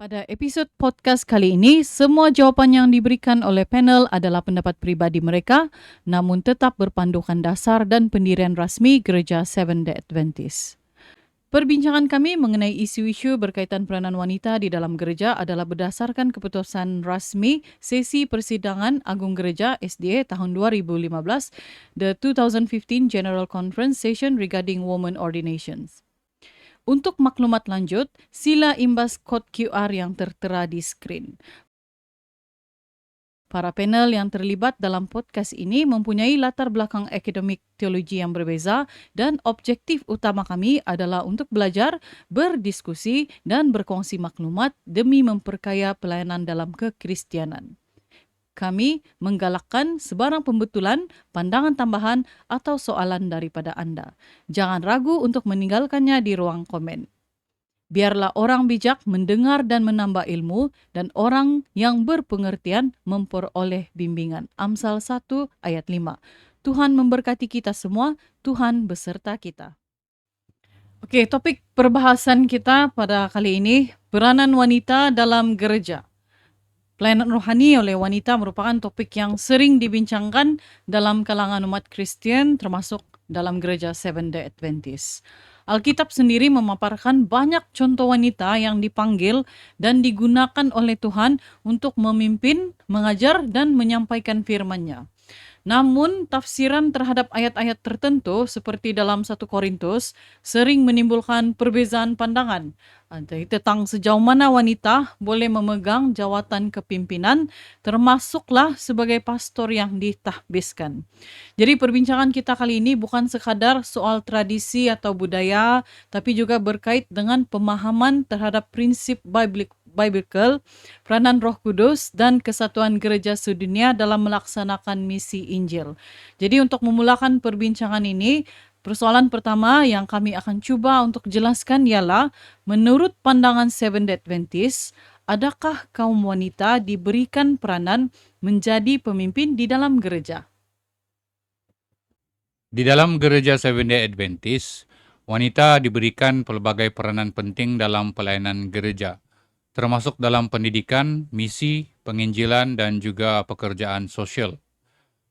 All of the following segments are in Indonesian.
Pada episod podcast kali ini, semua jawapan yang diberikan oleh panel adalah pendapat pribadi mereka, namun tetap berpandukan dasar dan pendirian rasmi Gereja Seventh-day Adventist. Perbincangan kami mengenai isu-isu berkaitan peranan wanita di dalam gereja adalah berdasarkan keputusan rasmi sesi persidangan Agung Gereja SDA tahun 2015, the 2015 General Conference Session regarding Women Ordinations. Untuk maklumat lanjut, sila imbas kod QR yang tertera di skrin. Para panel yang terlibat dalam podcast ini mempunyai latar belakang akademik teologi yang berbeza dan objektif utama kami adalah untuk belajar, berdiskusi dan berkongsi maklumat demi memperkaya pelayanan dalam kekristianan. Kami menggalakkan sebarang pembetulan, pandangan tambahan atau soalan daripada anda. Jangan ragu untuk meninggalkannya di ruang komen. Biarlah orang bijak mendengar dan menambah ilmu dan orang yang berpengertian memperoleh bimbingan. Amsal 1 ayat 5. Tuhan memberkati kita semua, Tuhan beserta kita. Oke, topik perbahasan kita pada kali ini, peranan wanita dalam gereja. Pelayanan rohani oleh wanita merupakan topik yang sering dibincangkan dalam kalangan umat Kristen termasuk dalam gereja Seventh-day Adventist. Alkitab sendiri memaparkan banyak contoh wanita yang dipanggil dan digunakan oleh Tuhan untuk memimpin, mengajar, dan menyampaikan firman-Nya. Namun, tafsiran terhadap ayat-ayat tertentu seperti dalam 1 Korintus sering menimbulkan perbezaan pandangan tentang sejauh mana wanita boleh memegang jawatan kepimpinan, termasuklah sebagai pastor yang ditahbiskan. Jadi perbincangan kita kali ini bukan sekadar soal tradisi atau budaya, tapi juga berkait dengan pemahaman terhadap prinsip biblical, peranan Roh Kudus, dan kesatuan gereja sedunia dalam melaksanakan misi Injil. Jadi untuk memulakan perbincangan ini, persoalan pertama yang kami akan cuba untuk jelaskan ialah, menurut pandangan Seventh-day Adventist, adakah kaum wanita diberikan peranan menjadi pemimpin di dalam gereja? Di dalam gereja Seventh-day Adventist, wanita diberikan pelbagai peranan penting dalam pelayanan gereja, termasuk dalam pendidikan, misi, penginjilan, dan juga pekerjaan sosial.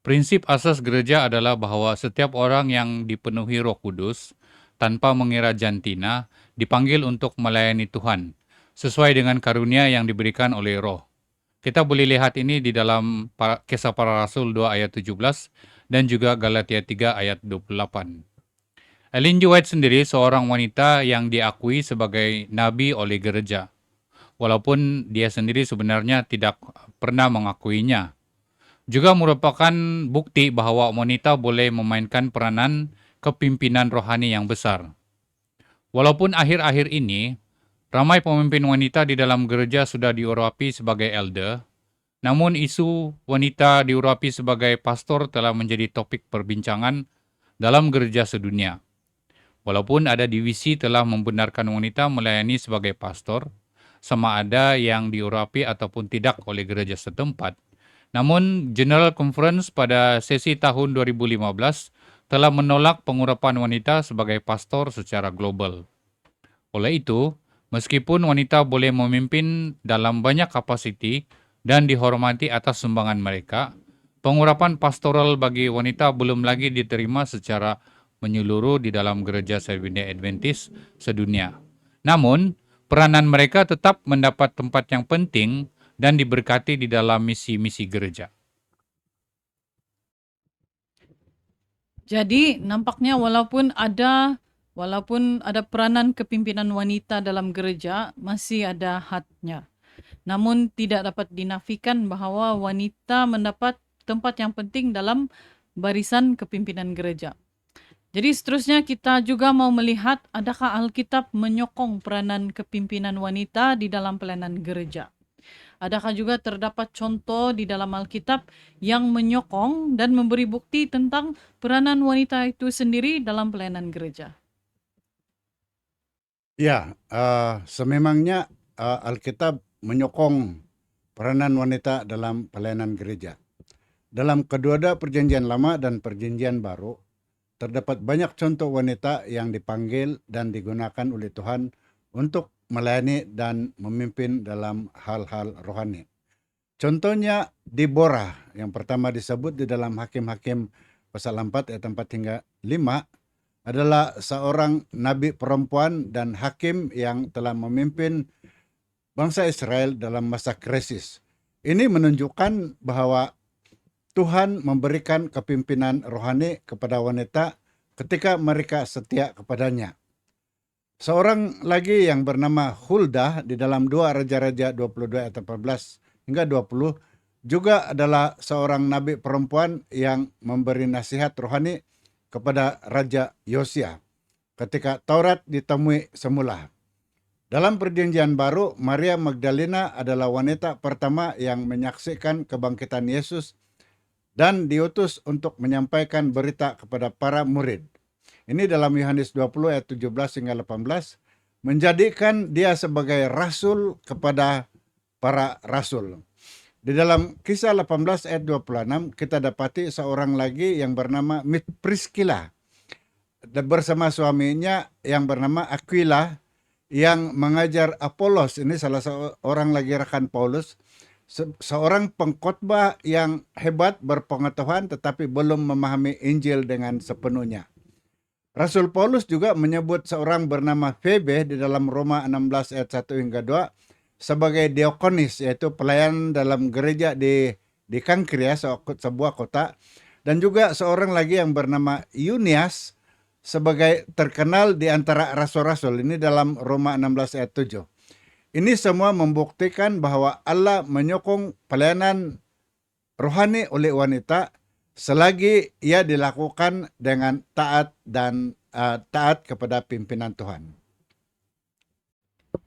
Prinsip asas gereja adalah bahwa setiap orang yang dipenuhi Roh Kudus, tanpa mengira jantina, dipanggil untuk melayani Tuhan, sesuai dengan karunia yang diberikan oleh Roh. Kita boleh lihat ini di dalam Kisah Para Rasul 2 ayat 17 dan juga Galatia 3 ayat 28. Ellen G. White sendiri seorang wanita yang diakui sebagai nabi oleh gereja, walaupun dia sendiri sebenarnya tidak pernah mengakuinya. Juga merupakan bukti bahwa wanita boleh memainkan peranan kepimpinan rohani yang besar. Walaupun akhir-akhir ini, ramai pemimpin wanita di dalam gereja sudah diurapi sebagai elder, namun isu wanita diurapi sebagai pastor telah menjadi topik perbincangan dalam gereja sedunia. Walaupun ada divisi telah membenarkan wanita melayani sebagai pastor, sama ada yang diurapi ataupun tidak oleh gereja setempat, namun General Conference pada sesi tahun 2015 telah menolak pengurapan wanita sebagai pastor secara global. Oleh itu, meskipun wanita boleh memimpin dalam banyak kapasiti dan dihormati atas sumbangan mereka, pengurapan pastoral bagi wanita belum lagi diterima secara menyeluruh di dalam gereja Seventh-day Adventist sedunia. Namun, peranan mereka tetap mendapat tempat yang penting dan diberkati di dalam misi-misi gereja. Jadi nampaknya walaupun ada peranan kepimpinan wanita dalam gereja, masih ada hadnya. Namun tidak dapat dinafikan bahawa wanita mendapat tempat yang penting dalam barisan kepimpinan gereja. Jadi seterusnya kita juga mau melihat adakah Alkitab menyokong peranan kepimpinan wanita di dalam pelayanan gereja. Adakah juga terdapat contoh di dalam Alkitab yang menyokong dan memberi bukti tentang peranan wanita itu sendiri dalam pelayanan gereja? Ya, sememangnya Alkitab menyokong peranan wanita dalam pelayanan gereja. Dalam kedua perjanjian lama dan perjanjian baru, terdapat banyak contoh wanita yang dipanggil dan digunakan oleh Tuhan untuk melayani dan memimpin dalam hal-hal rohani. Contohnya Deborah yang pertama disebut di dalam Hakim-Hakim pasal 4 ayat 4 hingga 5 adalah seorang nabi perempuan dan hakim yang telah memimpin bangsa Israel dalam masa krisis. Ini menunjukkan bahwa Tuhan memberikan kepimpinan rohani kepada wanita ketika mereka setia kepadanya. Seorang lagi yang bernama Huldah di dalam 2 Raja-Raja 22 ayat 14 hingga 20 juga adalah seorang nabi perempuan yang memberi nasihat rohani kepada Raja Yosia ketika Taurat ditemui semula. Dalam perjanjian baru, Maria Magdalena adalah wanita pertama yang menyaksikan kebangkitan Yesus dan diutus untuk menyampaikan berita kepada para murid. Ini dalam Yohanes 20 ayat 17 hingga 18, menjadikan dia sebagai rasul kepada para rasul. Di dalam Kisah 18 ayat 26 kita dapati seorang lagi yang bernama Priscilla bersama suaminya yang bernama Aquila yang mengajar Apolos. Ini salah seorang lagi rekan Paulus, seorang pengkhotbah yang hebat berpengetahuan tetapi belum memahami Injil dengan sepenuhnya. Rasul Paulus juga menyebut seorang bernama Febe di dalam Roma 16 ayat 1 hingga 2 sebagai diakonis, yaitu pelayan dalam gereja di Kangkria, sebuah kota, dan juga seorang lagi yang bernama Eunias sebagai terkenal di antara rasul-rasul. Ini dalam Roma 16 ayat 7. Ini semua membuktikan bahwa Allah menyokong pelayanan rohani oleh wanita selagi ia dilakukan dengan taat dan taat kepada pimpinan Tuhan.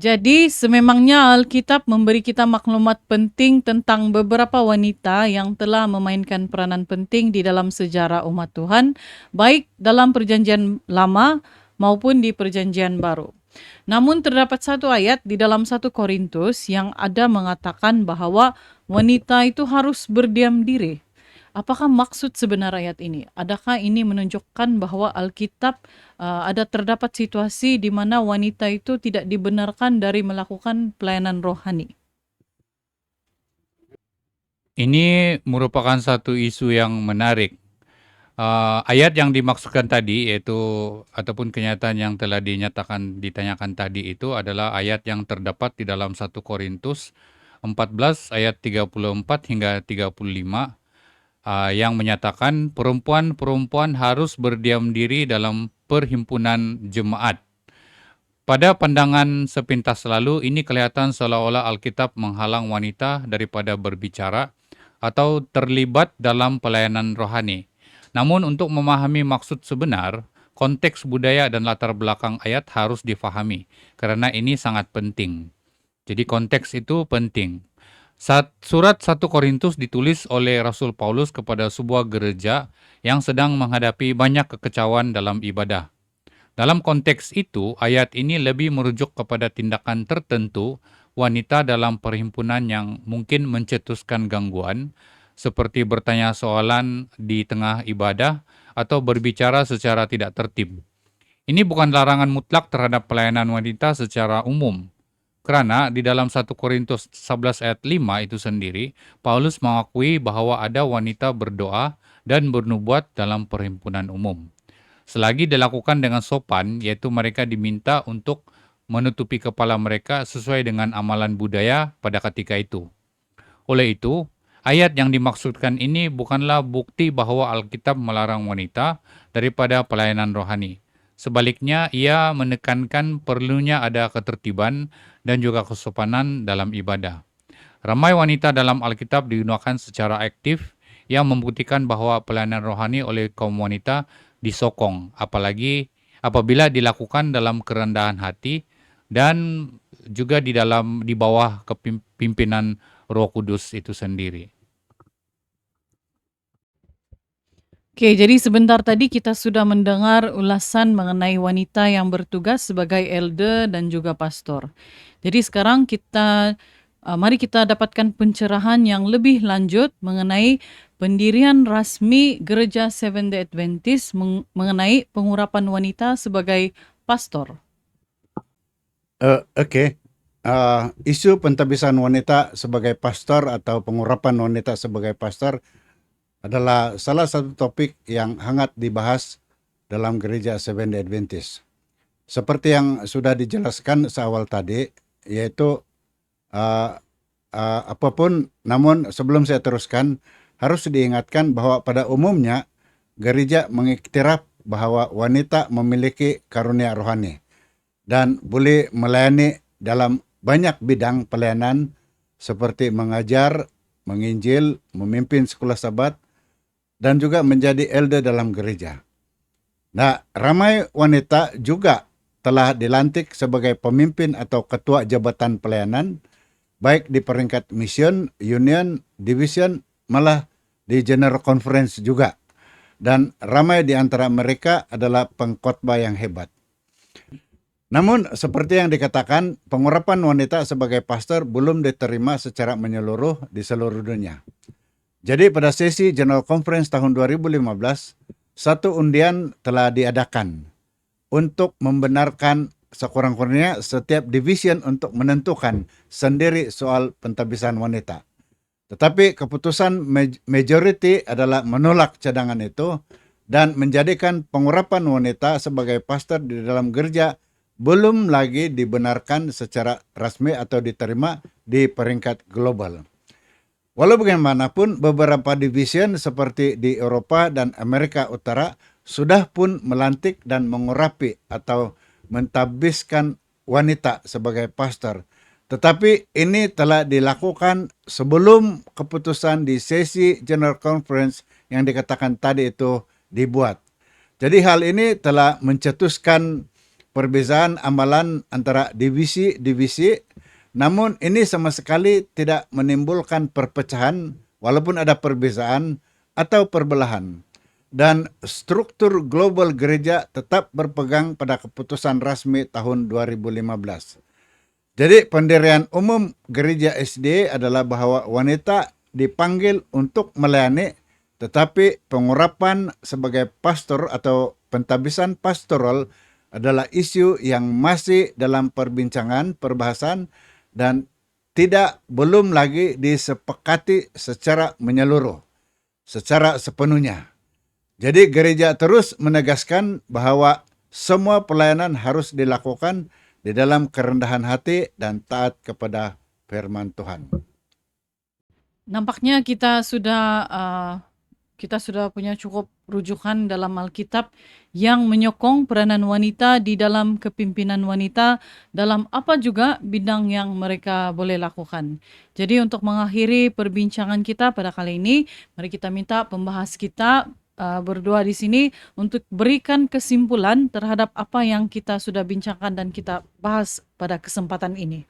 Jadi sememangnya Alkitab memberi kita maklumat penting tentang beberapa wanita yang telah memainkan peranan penting di dalam sejarah umat Tuhan, baik dalam perjanjian lama maupun di perjanjian baru. Namun terdapat satu ayat di dalam 1 Korintus yang ada mengatakan bahwa wanita itu harus berdiam diri. Apakah maksud sebenar ayat ini? Adakah ini menunjukkan bahwa Alkitab terdapat situasi di mana wanita itu tidak dibenarkan dari melakukan pelayanan rohani? Ini merupakan satu isu yang menarik. Ayat yang dimaksudkan tadi yaitu ataupun kenyataan yang telah ditanyakan tadi itu adalah ayat yang terdapat di dalam 1 Korintus 14 ayat 34 hingga 35 yang menyatakan perempuan-perempuan harus berdiam diri dalam perhimpunan jemaat. Pada pandangan sepintas lalu, ini kelihatan seolah-olah Alkitab menghalang wanita daripada berbicara atau terlibat dalam pelayanan rohani. Namun untuk memahami maksud sebenar, konteks budaya dan latar belakang ayat harus difahami, karena ini sangat penting. Jadi konteks itu penting. Surat 1 Korintus ditulis oleh Rasul Paulus kepada sebuah gereja yang sedang menghadapi banyak kekecauan dalam ibadah. Dalam konteks itu, ayat ini lebih merujuk kepada tindakan tertentu wanita dalam perhimpunan yang mungkin mencetuskan gangguan, seperti bertanya soalan di tengah ibadah atau berbicara secara tidak tertib. Ini bukan larangan mutlak terhadap pelayanan wanita secara umum. Karena di dalam 1 Korintus 11 ayat 5 itu sendiri, Paulus mengakui bahwa ada wanita berdoa dan bernubuat dalam perhimpunan umum. Selagi dilakukan dengan sopan, yaitu mereka diminta untuk menutupi kepala mereka sesuai dengan amalan budaya pada ketika itu. Oleh itu, ayat yang dimaksudkan ini bukanlah bukti bahwa Alkitab melarang wanita daripada pelayanan rohani. Sebaliknya, ia menekankan perlunya ada ketertiban dan juga kesopanan dalam ibadah. Ramai wanita dalam Alkitab digunakan secara aktif yang membuktikan bahwa pelayanan rohani oleh kaum wanita disokong, apalagi apabila dilakukan dalam kerendahan hati dan juga di bawah kepimpinan Roh Kudus itu sendiri. Oke, jadi sebentar tadi kita sudah mendengar ulasan mengenai wanita yang bertugas sebagai elder dan juga pastor. Jadi sekarang mari kita dapatkan pencerahan yang lebih lanjut mengenai pendirian rasmi Gereja Seventh-day Adventist mengenai pengurapan wanita sebagai pastor. Oke. Isu pentabisan wanita sebagai pastor atau pengurapan wanita sebagai pastor adalah salah satu topik yang hangat dibahas dalam gereja Seventh-day Adventist. Seperti yang sudah dijelaskan seawal tadi, yaitu uh, apapun, namun sebelum saya teruskan, harus diingatkan bahwa pada umumnya gereja mengiktiraf bahwa wanita memiliki karunia rohani dan boleh melayani dalam banyak bidang pelayanan seperti mengajar, menginjil, memimpin sekolah sabat, dan juga menjadi elder dalam gereja. Nah, ramai wanita juga telah dilantik sebagai pemimpin atau ketua jabatan pelayanan, baik di peringkat mission, union, division, malah di general conference juga. Dan ramai di antara mereka adalah pengkhotbah yang hebat. Namun, seperti yang dikatakan, pengurapan wanita sebagai pastor belum diterima secara menyeluruh di seluruh dunia. Jadi pada sesi General Conference tahun 2015, satu undian telah diadakan untuk membenarkan sekurang-kurangnya setiap division untuk menentukan sendiri soal pentabisan wanita. Tetapi keputusan majority adalah menolak cadangan itu dan menjadikan pengurapan wanita sebagai pastor di dalam gereja belum lagi dibenarkan secara rasmi atau diterima di peringkat global. Walau bagaimanapun, beberapa division seperti di Eropa dan Amerika Utara sudah pun melantik dan mengurapi atau mentabiskan wanita sebagai pastor. Tetapi ini telah dilakukan sebelum keputusan di sesi General Conference yang dikatakan tadi itu dibuat. Jadi hal ini telah mencetuskan perbezaan amalan antara divisi-divisi, namun ini sama sekali tidak menimbulkan perpecahan walaupun ada perbezaan atau perbelahan. Dan struktur global gereja tetap berpegang pada keputusan rasmi tahun 2015. Jadi pendirian umum gereja SDA adalah bahwa wanita dipanggil untuk melayani, tetapi pengurapan sebagai pastor atau pentabisan pastoral adalah isu yang masih dalam perbincangan, perbahasan, dan belum lagi disepakati secara menyeluruh, secara sepenuhnya. Jadi gereja terus menegaskan bahwa semua pelayanan harus dilakukan di dalam kerendahan hati dan taat kepada firman Tuhan. Nampaknya kita sudah punya cukup rujukan dalam Alkitab yang menyokong peranan wanita di dalam kepimpinan wanita dalam apa juga bidang yang mereka boleh lakukan. Jadi untuk mengakhiri perbincangan kita pada kali ini, mari kita minta pembahas kita berdoa di sini untuk berikan kesimpulan terhadap apa yang kita sudah bincangkan dan kita bahas pada kesempatan ini.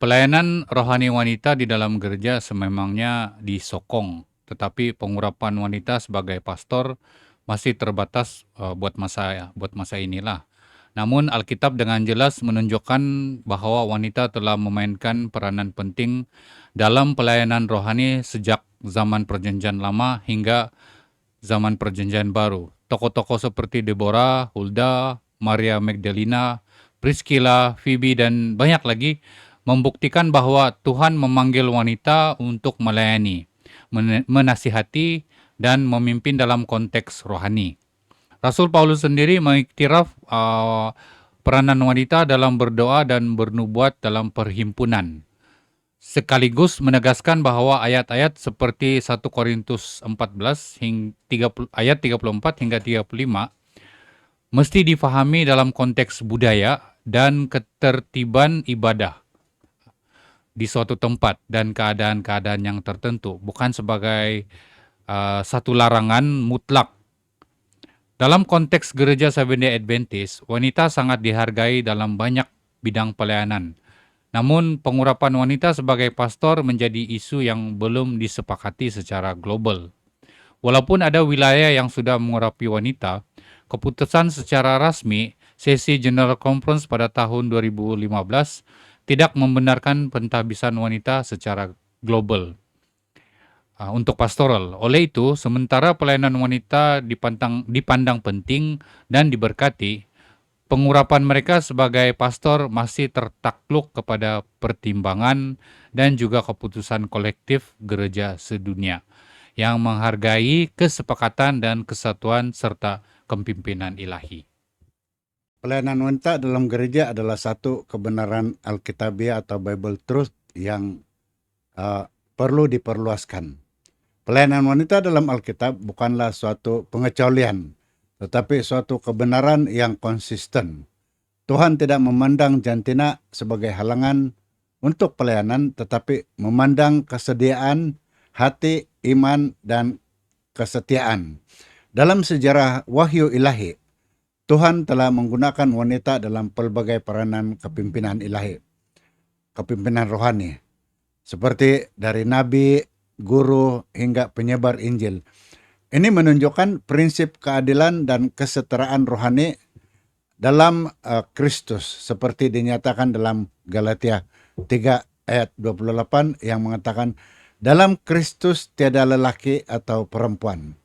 Pelayanan rohani wanita di dalam gereja sememangnya disokong, tetapi pengurapan wanita sebagai pastor masih terbatas buat masa inilah. Namun Alkitab dengan jelas menunjukkan bahwa wanita telah memainkan peranan penting dalam pelayanan rohani sejak zaman Perjanjian Lama hingga zaman Perjanjian Baru. Tokoh-tokoh seperti Deborah, Hulda, Maria Magdalena, Priscilla, Phoebe, dan banyak lagi membuktikan bahwa Tuhan memanggil wanita untuk melayani, menasihati, dan memimpin dalam konteks rohani. Rasul Paulus sendiri mengiktiraf peranan wanita dalam berdoa dan bernubuat dalam perhimpunan, sekaligus menegaskan bahwa ayat-ayat seperti 1 Korintus 14 ayat 34 hingga 35 mesti difahami dalam konteks budaya dan ketertiban ibadah di suatu tempat dan keadaan-keadaan yang tertentu, bukan sebagai satu larangan mutlak. Dalam konteks gereja Seventh-day Adventist, wanita sangat dihargai dalam banyak bidang pelayanan. Namun pengurapan wanita sebagai pastor menjadi isu yang belum disepakati secara global. Walaupun ada wilayah yang sudah mengurapi wanita, keputusan secara rasmi sesi General Conference pada tahun 2015 tidak membenarkan pentabisan wanita secara global untuk pastoral. Oleh itu, sementara pelayanan wanita dipandang penting dan diberkati, Pengurapan mereka sebagai pastor masih tertakluk kepada pertimbangan dan juga keputusan kolektif gereja sedunia yang menghargai kesepakatan dan kesatuan serta kepimpinan ilahi. Pelayanan wanita dalam gereja adalah satu kebenaran Alkitabiah atau Bible truth yang perlu diperluaskan. Pelayanan wanita dalam Alkitab bukanlah suatu pengecualian, tetapi suatu kebenaran yang konsisten. Tuhan tidak memandang jantina sebagai halangan untuk pelayanan, tetapi memandang kesediaan, hati, iman, dan kesetiaan. Dalam sejarah wahyu ilahi, Tuhan telah menggunakan wanita dalam pelbagai peranan kepimpinan ilahi, kepimpinan rohani, seperti dari nabi, guru, hingga penyebar Injil. Ini menunjukkan prinsip keadilan dan kesetaraan rohani dalam Kristus, seperti dinyatakan dalam Galatia 3 ayat 28 yang mengatakan, dalam Kristus tiada lelaki atau perempuan.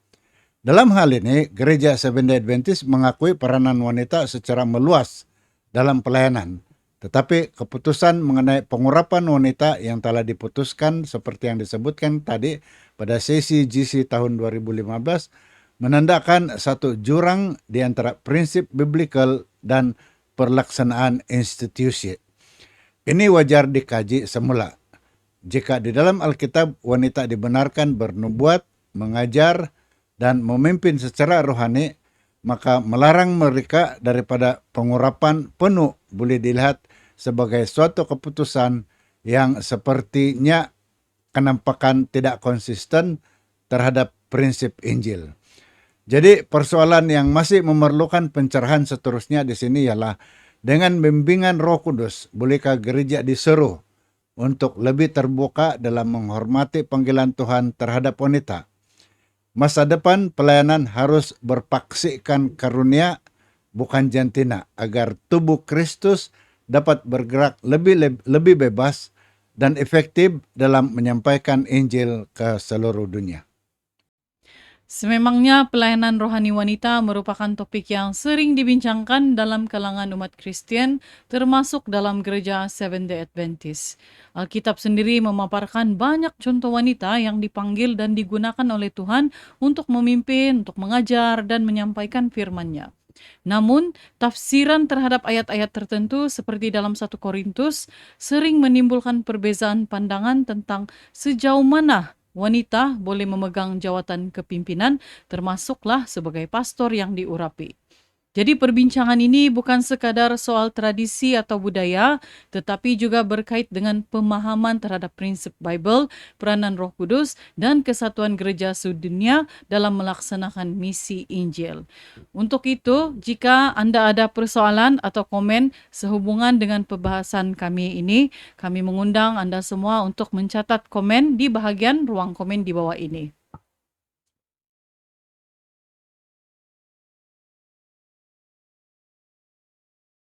Dalam hal ini, Gereja Seventh-day Adventist mengakui peranan wanita secara meluas dalam pelayanan. Tetapi keputusan mengenai pengurapan wanita yang telah diputuskan seperti yang disebutkan tadi pada sesi GC tahun 2015 menandakan satu jurang di antara prinsip biblical dan pelaksanaan institusi. Ini wajar dikaji semula. Jika di dalam Alkitab wanita dibenarkan bernubuat, mengajar, dan memimpin secara rohani, maka melarang mereka daripada pengurapan penuh boleh dilihat sebagai suatu keputusan yang sepertinya kenampakan tidak konsisten terhadap prinsip Injil. Jadi persoalan yang masih memerlukan pencerahan seterusnya di sini ialah dengan bimbingan Roh Kudus, bolehkah gereja diseru untuk lebih terbuka dalam menghormati panggilan Tuhan terhadap wanita? Masa depan pelayanan harus berpaksikan karunia, bukan jantina, agar tubuh Kristus dapat bergerak lebih bebas dan efektif dalam menyampaikan Injil ke seluruh dunia. Sememangnya pelayanan rohani wanita merupakan topik yang sering dibincangkan dalam kalangan umat Kristen, termasuk dalam gereja Seventh-day Adventist. Alkitab sendiri memaparkan banyak contoh wanita yang dipanggil dan digunakan oleh Tuhan untuk memimpin, untuk mengajar, dan menyampaikan firman-Nya. Namun, tafsiran terhadap ayat-ayat tertentu seperti dalam 1 Korintus sering menimbulkan perbezaan pandangan tentang sejauh mana wanita boleh memegang jawatan kepimpinan, termasuklah sebagai pastor yang diurapi. Jadi perbincangan ini bukan sekadar soal tradisi atau budaya, tetapi juga berkait dengan pemahaman terhadap prinsip Bible, peranan Roh Kudus, dan kesatuan gereja sedunia dalam melaksanakan misi Injil. Untuk itu, jika Anda ada persoalan atau komen sehubungan dengan pembahasan kami ini, kami mengundang Anda semua untuk mencatat komen di bahagian ruang komen di bawah ini.